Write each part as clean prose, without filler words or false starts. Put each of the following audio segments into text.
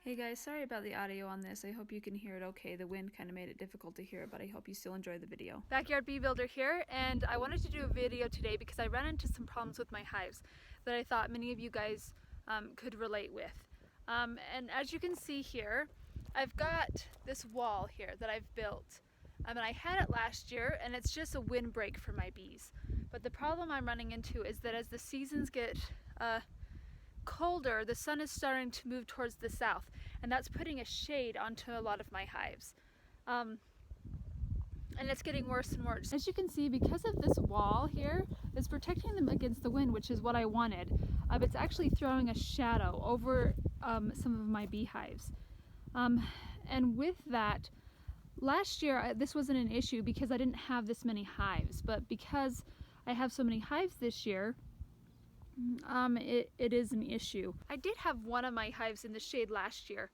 Hey guys, sorry about the audio on this. I hope you can hear it okay. The wind kind of made it difficult to hear, but I hope you still enjoy the video. Backyard Bee Builder here, and I wanted to do a video today because I ran into some problems with my hives that I thought many of you guys could relate with. And as you can see here, I've got this wall here that I've built. And I had it last year, and it's just a windbreak for my bees. But the problem I'm running into is that as the seasons get colder, the sun is starting to move towards the south, and that's putting a shade onto a lot of my hives. And it's getting worse and worse. As you can see, because of this wall here, it's protecting them against the wind, which is what I wanted. It's actually throwing a shadow over some of my beehives. And with that, last year this wasn't an issue because I didn't have this many hives, but because I have so many hives this year, it is an issue. I did have one of my hives in the shade last year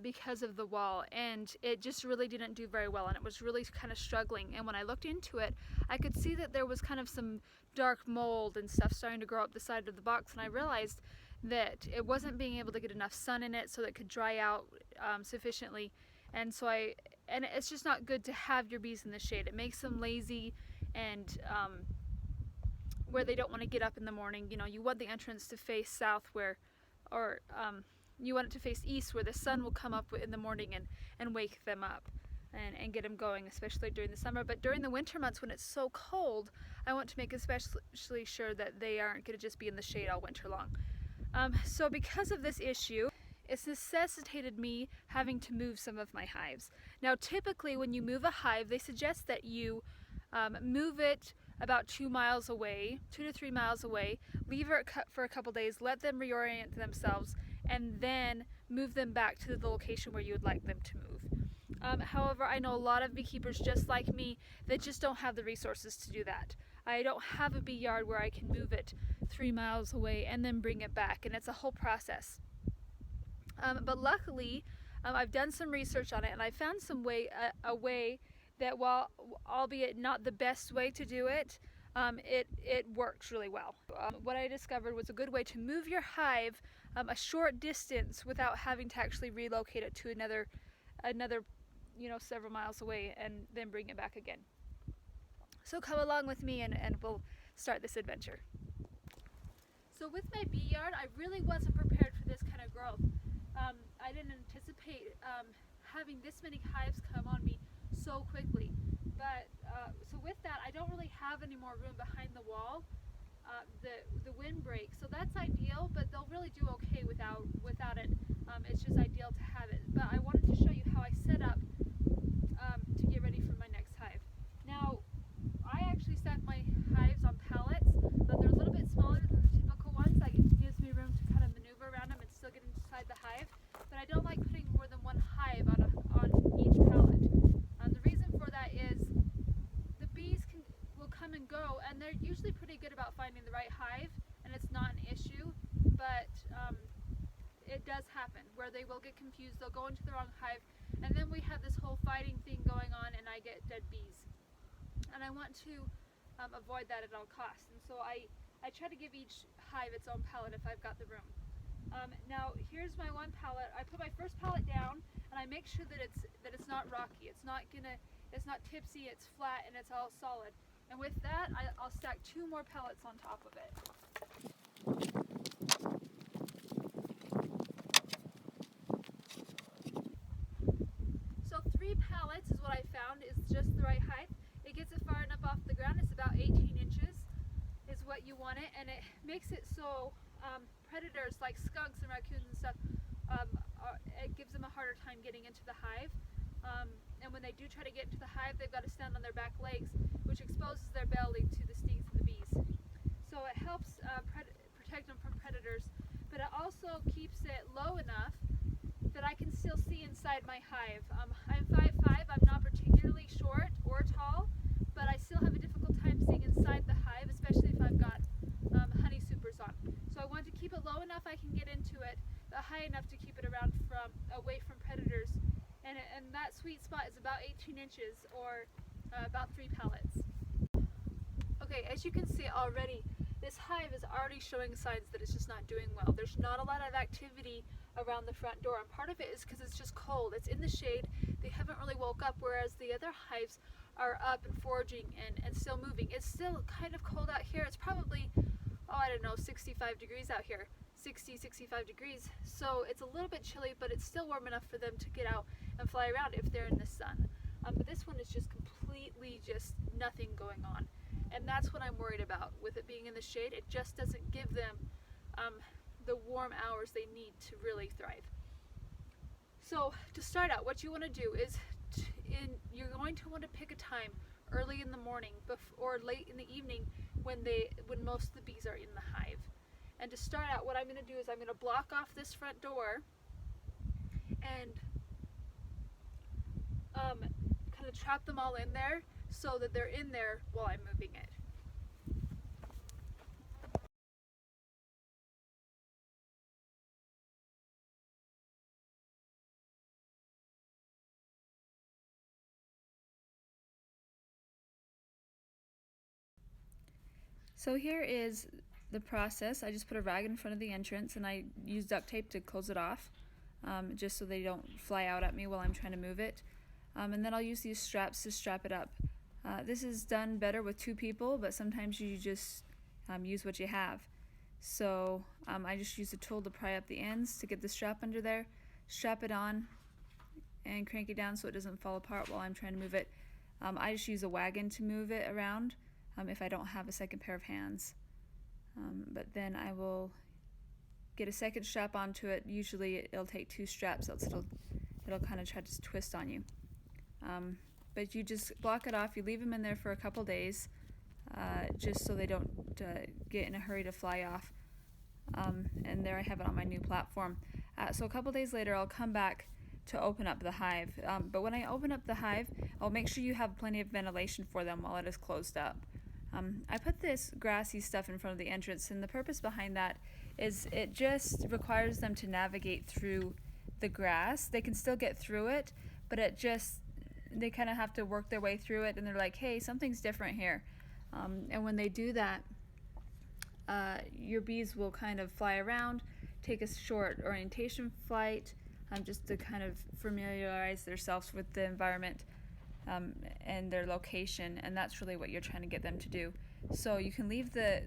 because of the wall, and it just really didn't do very well, and it was really kind of struggling. And when I looked into it, I could see that there was kind of some dark mold and stuff starting to grow up the side of the box, and I realized that it wasn't being able to get enough sun in it so that it could dry out sufficiently. And so and it's just not good to have your bees in the shade. It makes them lazy and where they don't want to get up in the morning. You know, you want the entrance to face south or you want it to face east where the sun will come up in the morning and wake them up and get them going, especially during the summer. But during the winter months when it's so cold, I want to make especially sure that they aren't going to just be in the shade all winter long. So because of this issue, it's necessitated me having to move some of my hives. Now typically when you move a hive, they suggest that you move it about 2 miles away, 2 to 3 miles away, leave it for a couple days, let them reorient themselves, and then move them back to the location where you would like them to move. However, I know a lot of beekeepers just like me that just don't have the resources to do that. I don't have a bee yard where I can move it 3 miles away and then bring it back, and it's a whole process. But luckily, I've done some research on it, and I found a way that, while albeit not the best way to do it, it works really well. What I discovered was a good way to move your hive a short distance without having to actually relocate it to another several miles away and then bring it back again. So come along with me and we'll start this adventure. So with my bee yard, I really wasn't prepared for this kind of growth. I didn't anticipate having this many hives come on me so quickly. But so with that, I don't really have any more room behind the wall, the windbreak. So that's ideal, but they'll really do okay without it. It's just ideal to have it. But I wanted to show you how I set up to get ready for my next hive. Now, I actually stack my hives on pallets, but they're a little bit smaller than the typical ones. That gives me room to kind of maneuver around them and still get inside the hive. But I don't like putting more than one hive on each pallet. The reason for that is the bees will come and go, and they're usually pretty good about finding the right hive, and it's not an issue, but it does happen where they will get confused, they'll go into the wrong hive, and then we have this whole fighting thing going on, and I get dead bees. And I want to avoid that at all costs, and so I try to give each hive its own pallet if I've got the room. Now here's my one pallet. I put my first pallet down, and I make sure that it's not rocky. It's not tipsy. It's flat, and it's all solid. And with that, I'll stack 2 more pallets on top of it. So 3 pallets is what I found is just the right height. It gets it far enough off the ground. It's about 18 inches is what you want it, and it makes it so predators like skunks and raccoons and stuff, it gives them a harder time getting into the hive. And when they do try to get into the hive, they've got to stand on their back legs, which exposes their belly to the stings of the bees. So it helps protect them from predators, but it also keeps it low enough that I can still see inside my hive. I'm 5'5", I'm not particularly short or tall, but I still have a difficult time seeing inside the hive, especially if I've got honey supers on. So I want to keep it low enough I can get into it, but high enough to keep it away from predators. And that sweet spot is about 18 inches or about 3 pallets. Okay, as you can see already, this hive is already showing signs that it's just not doing well. There's not a lot of activity around the front door, and part of it is because it's just cold. It's in the shade. They haven't really woke up, whereas the other hives are up and foraging and still moving. It's still kind of cold out here. It's probably, oh, I don't know, 65 degrees out here. 65 degrees. So it's a little bit chilly, but it's still warm enough for them to get out and fly around if they're in the sun. But this one is just completely just nothing going on. And that's what I'm worried about with it being in the shade. It just doesn't give them the warm hours they need to really thrive. So to start out, what you want to do is you're going to want to pick a time early in the morning or late in the evening when most of the bees are in the hive. And to start out, what I'm going to do is I'm going to block off this front door and kind of trap them all in there so that they're in there while I'm moving it. So here is the process. I just put a rag in front of the entrance and I use duct tape to close it off, just so they don't fly out at me while I'm trying to move it. And then I'll use these straps to strap it up. This is done better with 2 people, but sometimes you just use what you have. So I just use a tool to pry up the ends to get the strap under there, strap it on, and crank it down so it doesn't fall apart while I'm trying to move it. I just use a wagon to move it around if I don't have a second pair of hands. But then I will get a second strap onto it. Usually it'll take 2 straps, else it'll kind of try to twist on you. But you just block it off. You leave them in there for a couple days, just so they don't get in a hurry to fly off. And there I have it on my new platform. So a couple days later I'll come back to open up the hive. But when I open up the hive, I'll make sure you have plenty of ventilation for them while it is closed up. I put this grassy stuff in front of the entrance, and the purpose behind that is it just requires them to navigate through the grass. They can still get through it, but they kind of have to work their way through it, and they're like, hey, something's different here. And when they do that, your bees will kind of fly around, take a short orientation flight, just to kind of familiarize themselves with the environment and their location, and that's really what you're trying to get them to do. So you can leave the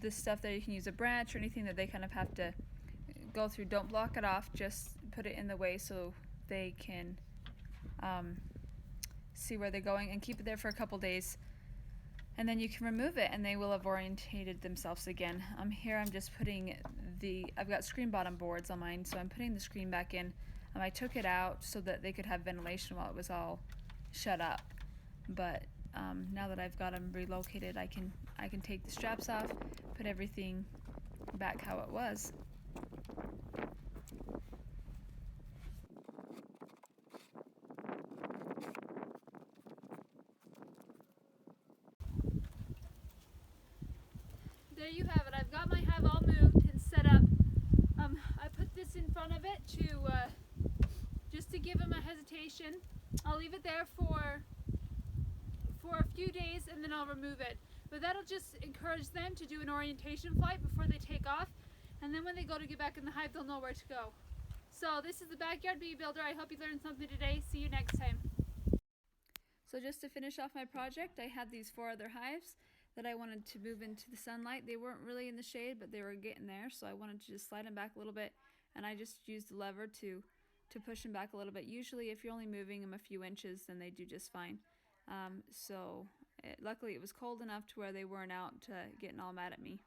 stuff there. You can use a branch or anything that they kind of have to go through. Don't block it off, just put it in the way so they can see where they're going, and keep it there for a couple days, and then you can remove it and they will have orientated themselves again. Here I'm just putting I've got screen bottom boards on mine, so I'm putting the screen back in. I took it out so that they could have ventilation while it was all shut up, but now that I've got them relocated, I can take the straps off, put everything back how it was. There you have it. I've got my hive all moved and set up. I put this in front of it just to give them a hesitation. I'll leave it there for a few days and then I'll remove it. But that'll just encourage them to do an orientation flight before they take off, and then when they go to get back in the hive, they'll know where to go. So this is the Backyard Bee Builder. I hope you learned something today. See you next time. So just to finish off my project, I had these 4 other hives that I wanted to move into the sunlight. They weren't really in the shade, but they were getting there, so I wanted to just slide them back a little bit, and I just used the lever to push them back a little bit. Usually if you're only moving them a few inches, then they do just fine. Luckily it was cold enough to where they weren't out getting all mad at me.